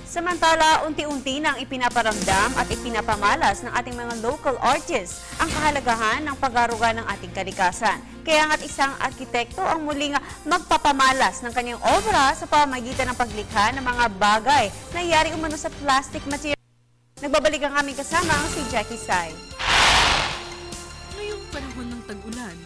Samantala, unti-unti nang ipinaparamdam at ipinapamalas ng ating mga local artists ang kahalagahan ng pag-aruga ng ating kalikasan. Kaya nga't isang arkitekto ang muling magpapamalas ng kanyang obra sa pamamagitan ng paglikha ng mga bagay na yari umano sa plastic material. Nagbabalik ang aming kasama si Jackie Sai. Ngayong panahon ng tag-ulan,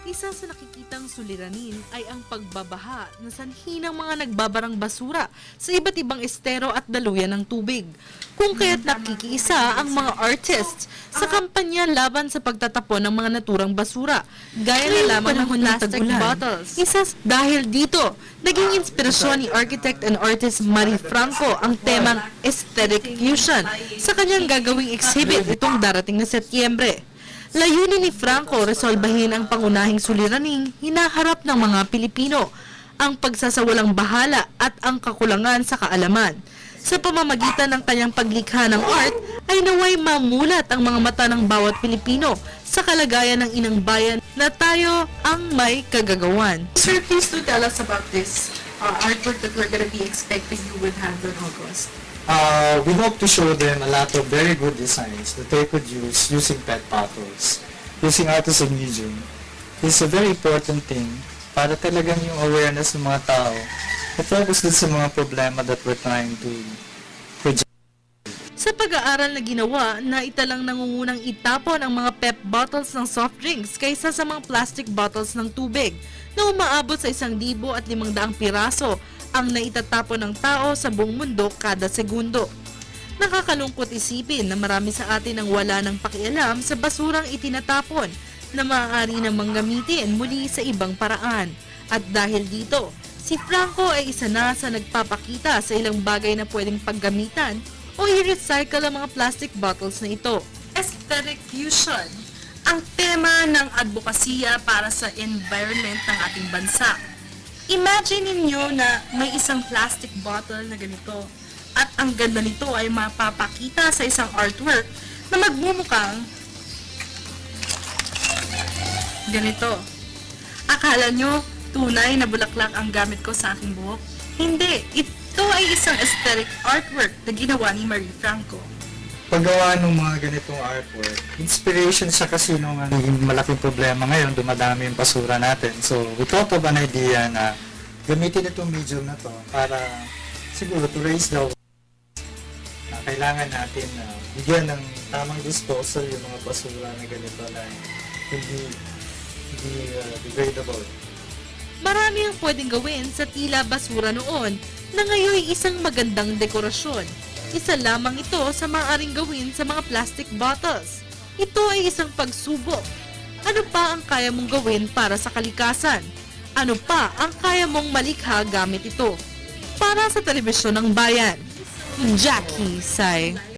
isa sa nakikitang suliranin ay ang pagbabaha na sanhi ng mga nagbabarang basura sa iba't ibang estero at daluyan ng tubig. Kung kaya't nakikiisa ang mga artists sa kampanya laban sa pagtatapon ng mga naturang basura, gaya na lamang ng plastic bottles. Dahil dito, naging inspirasyon ni architect and artist Marie Franco ang temang aesthetic fusion sa kanyang gagawing exhibit itong darating na Setyembre. Layunin ni Franco resolbahin ang pangunahing suliraning hinaharap ng mga Pilipino, ang pagsasawalang bahala at ang kakulangan sa kaalaman. Sa pamamagitan ng kanyang paglikha ng art ay naway mamulat ang mga mata ng bawat Pilipino sa kalagayan ng inang bayan na tayo ang may kagagawan. Sir, please do tell us about this artwork that we're going to be expecting you will have in August. We hope to show them a lot of very good designs that they could use using PET bottles, using artisan medium. It's a very important thing para talagang yung awareness ng mga tao na-focus din sa mga problema that we're trying to project. Sa pag-aaral na ginawa, naitalang nangungunang itapon ang mga PET bottles ng soft drinks kaysa sa mga plastic bottles ng tubig na umaabot sa 1,500 piraso ang naitatapon ng tao sa buong mundo kada segundo. Nakakalungkot isipin na marami sa atin ang wala ng pakialam sa basurang itinatapon na maaari namang gamitin muli sa ibang paraan. At dahil dito, si Franco ay isa na sa nagpapakita sa ilang bagay na pwedeng paggamitan o i-recycle ang mga plastic bottles na ito. Aesthetic fusion, ang tema ng advokasya para sa environment ng ating bansa. Imagine ninyo na may isang plastic bottle na ganito at ang ganda nito ay mapapakita sa isang artwork na magmumukhang ganito. Akala nyo tunay na bulaklak ang gamit ko sa aking buhok? Hindi, ito ay isang aesthetic artwork na ginawa ni Marie Franco. Paggawa ng mga ganitong artwork, inspiration siya kasi nung naging malaking problema ngayon, dumadami yung basura natin. So, we thought of an idea na gamitin itong medium na to para siguro to raise the awareness na kailangan natin bigyan ng tamang disposal yung mga basura na ganito na hindi degradable. Marami ang pwedeng gawin sa tila basura noon na ngayon isang magandang dekorasyon. Isa lamang ito sa maaaring gawin sa mga plastic bottles. Ito ay isang pagsubok. Ano pa ang kaya mong gawin para sa kalikasan? Ano pa ang kaya mong malikha gamit ito? Para sa Telebisyon ng Bayan, Jackie Sai.